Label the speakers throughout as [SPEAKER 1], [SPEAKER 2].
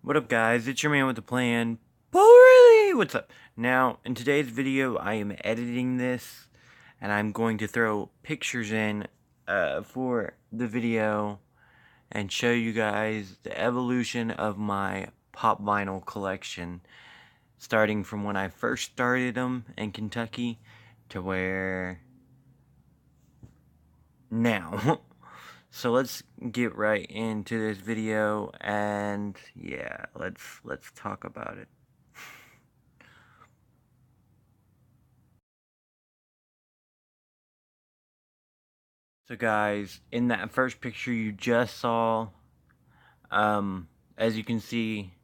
[SPEAKER 1] What up, guys? It's your man with the plan. Really? What's up? Now, in today's video, I am editing this, and I'm going to throw pictures in for the video and show you guys the evolution of my pop vinyl collection, starting from when I first started them in Kentucky to where now. So let's get right into this video, and yeah, let's talk about it. So guys, in that first picture you just saw, as you can see,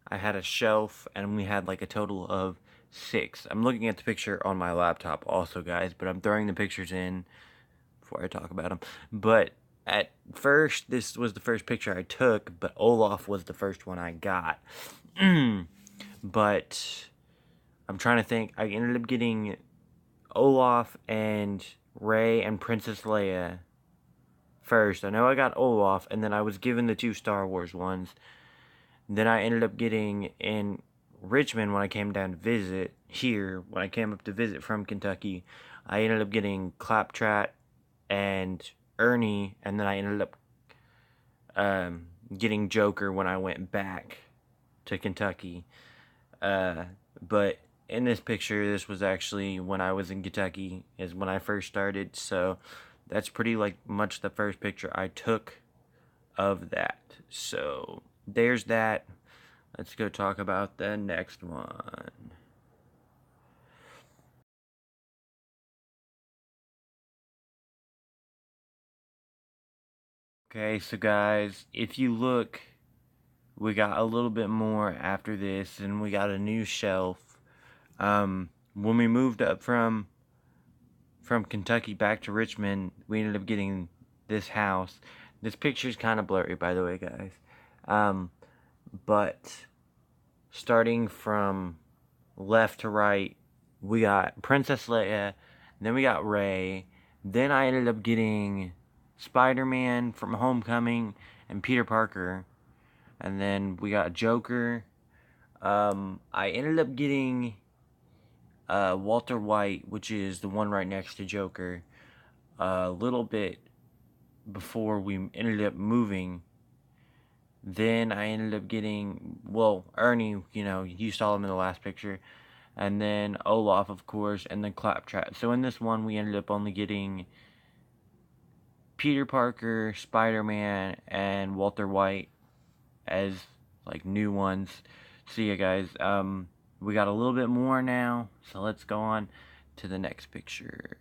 [SPEAKER 1] I had a shelf and we had like a total of 6. I'm looking at the picture on my laptop also, guys, but I'm throwing the pictures in before I talk about them. But at first, this was the first picture I took, but Olaf was the first one I got. But I'm trying to think. I ended up getting Olaf and Rey and Princess Leia first. I know I got Olaf, and then I was given the 2 Star Wars ones. Then I ended up getting in Richmond when I came down to visit. Here, when I came up to visit from Kentucky, I ended up getting Claptrap and Ernie, and then I ended up getting Joker when I went back to Kentucky. But in this picture, this was actually when I was in Kentucky, is when I first started. So that's pretty like much the first picture I took of that. So there's that. Let's go talk about the next one. Okay, so guys, if you look, we got a little bit more after this, and we got a new shelf. When we moved up from Kentucky back to Richmond, we ended up getting this house. This picture's kind of blurry, by the way, guys. But starting from left to right, we got Princess Leia, then we got Rey, then I ended up getting Spider-Man from Homecoming and Peter Parker, and then we got Joker. I ended up getting Walter White, which is the one right next to Joker, a little bit before we ended up moving. Then I ended up getting, well, Ernie, you saw him in the last picture. And then Olaf, of course, and then Claptrap. So in this one, we ended up only getting Peter Parker, Spider-Man, and Walter White as, like, new ones. See ya, guys. We got a little bit more now, so let's go on to the next picture.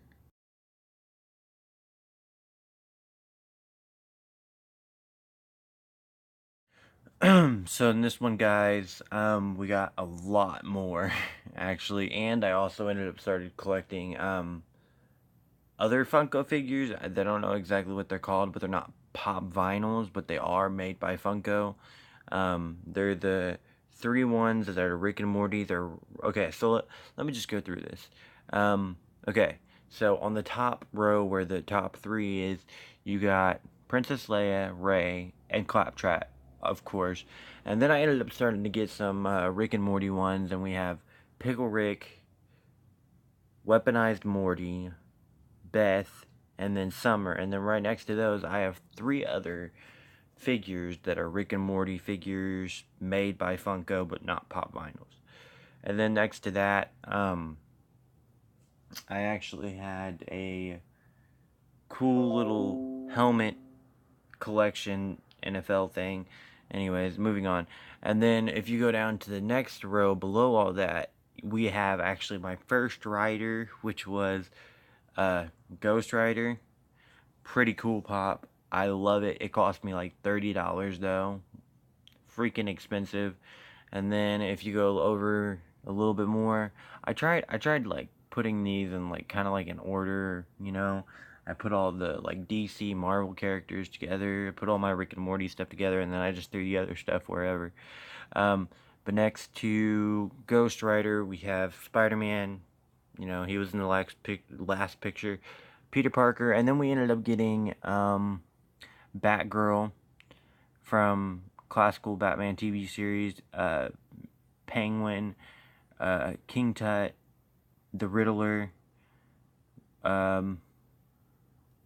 [SPEAKER 1] So in this one, guys, we got a lot more, actually, and I also ended up started collecting, other Funko figures. I don't know exactly what they're called, but they're not pop vinyls, but they are made by Funko. They're the 3 ones that are Rick and Morty. They're okay. So let me just go through this. Okay, so on the top row where the top 3 is, you got Princess Leia, Rey, and Claptrap, of course. And then I ended up starting to get some Rick and Morty ones, and we have Pickle Rick, Weaponized Morty, Beth, and then Summer. And then right next to those, I have 3 other figures that are Rick and Morty figures made by Funko, but not pop vinyls. And then next to that, I actually had a cool little helmet collection NFL thing. Anyways, moving on. And then if you go down to the next row below all that, we have actually my first rider, which was Ghost Rider. Pretty cool pop. I love it. It cost me like $30 though. Freaking expensive. And then if you go over a little bit more, I tried like putting these in like kind of like an order. I put all the like DC Marvel characters together, put all my Rick and Morty stuff together, and then I just threw the other stuff wherever. But next to Ghost Rider, we have Spider-Man. He was in the last picture. Peter Parker, and then we ended up getting Batgirl from classical Batman TV series, Penguin, King Tut, the Riddler.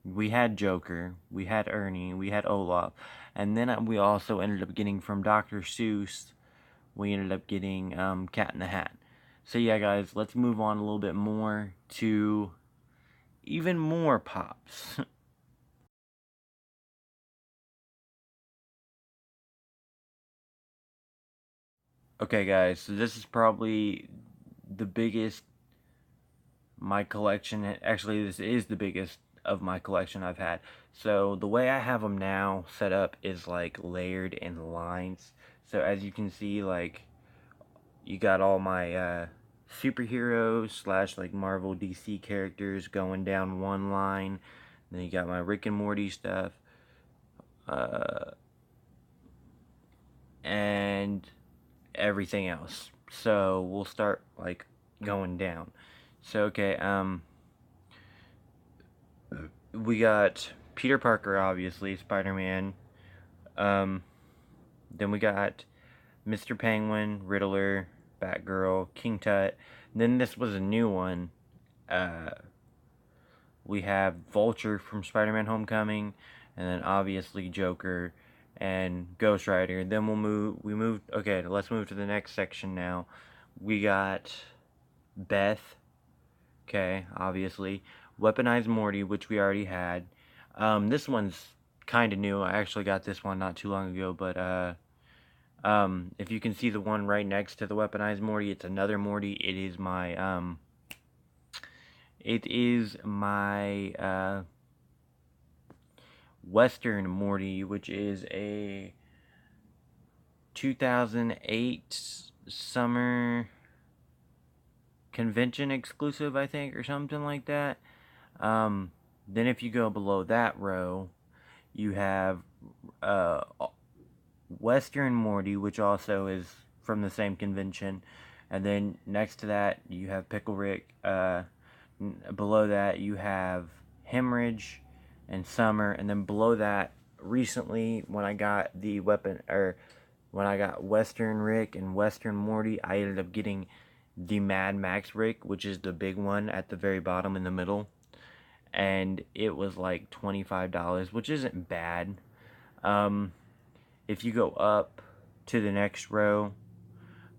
[SPEAKER 1] We had Joker, we had Ernie, we had Olaf, and then we also ended up getting from Dr. Seuss, we ended up getting Cat in the Hat. So yeah, guys, let's move on a little bit more to even more pops. Okay, guys, so this is probably the biggest my collection, actually this is the biggest of my collection I've had. So the way I have them now set up is like layered in lines. So as you can see, like, you got all my superheroes slash like Marvel DC characters going down one line. Then you got my Rick and Morty stuff. And everything else. So we'll start like going down. So okay, we got Peter Parker, obviously, Spider-Man. Then we got Mr. Penguin, Riddler, Batgirl, King Tut. Then this was a new one. Uh, we have Vulture from Spider-Man Homecoming, and then obviously Joker and Ghost Rider. Then okay, let's move to the next section now. We got Beth, okay, obviously. Weaponized Morty, which we already had. This one's kind of new. I actually got this one not too long ago, but if you can see the one right next to the Weaponized Morty, it's another Morty. It is my Western Morty, which is a 2008 summer convention exclusive, I think, or something like that. Then if you go below that row, you have Western Morty, which also is from the same convention. And then next to that, you have Pickle Rick. Below that, you have Hemorrhage and Summer. And then below that, recently, when I got when I got Western Rick and Western Morty, I ended up getting the Mad Max Rick, which is the big one at the very bottom in the middle. And it was like $25, which isn't bad. If you go up to the next row,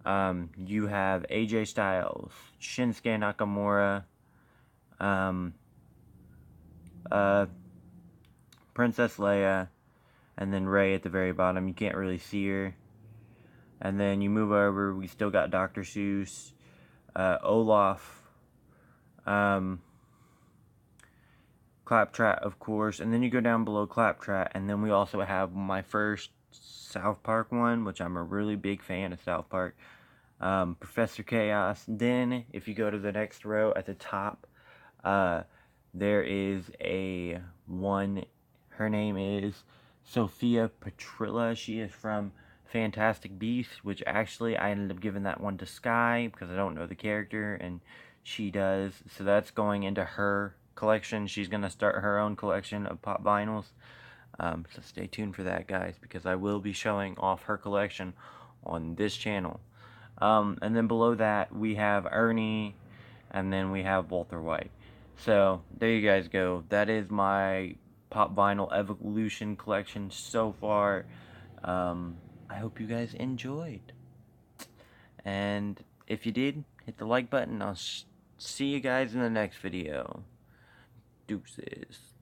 [SPEAKER 1] you have AJ Styles, Shinsuke Nakamura, Princess Leia, and then Rey at the very bottom. You can't really see her. And then you move over, we still got Dr. Seuss, Olaf, Claptrap, of course, and then you go down below Claptrap, and then we also have my first South Park one, which I'm a really big fan of South Park, Professor Chaos. Then, if you go to the next row at the top, there is a one, her name is Sophia Petrilla. She is from Fantastic Beasts, which actually I ended up giving that one to Sky, because I don't know the character, and she does, so that's going into her collection. She's going to start her own collection of pop vinyls. So stay tuned for that, guys, because I will be showing off her collection on this channel. And then below that, we have Ernie, and then we have Walter White. So, there you guys go. That is my pop vinyl evolution collection so far. I hope you guys enjoyed. And if you did, hit the like button. I'll see you guys in the next video. Deuces.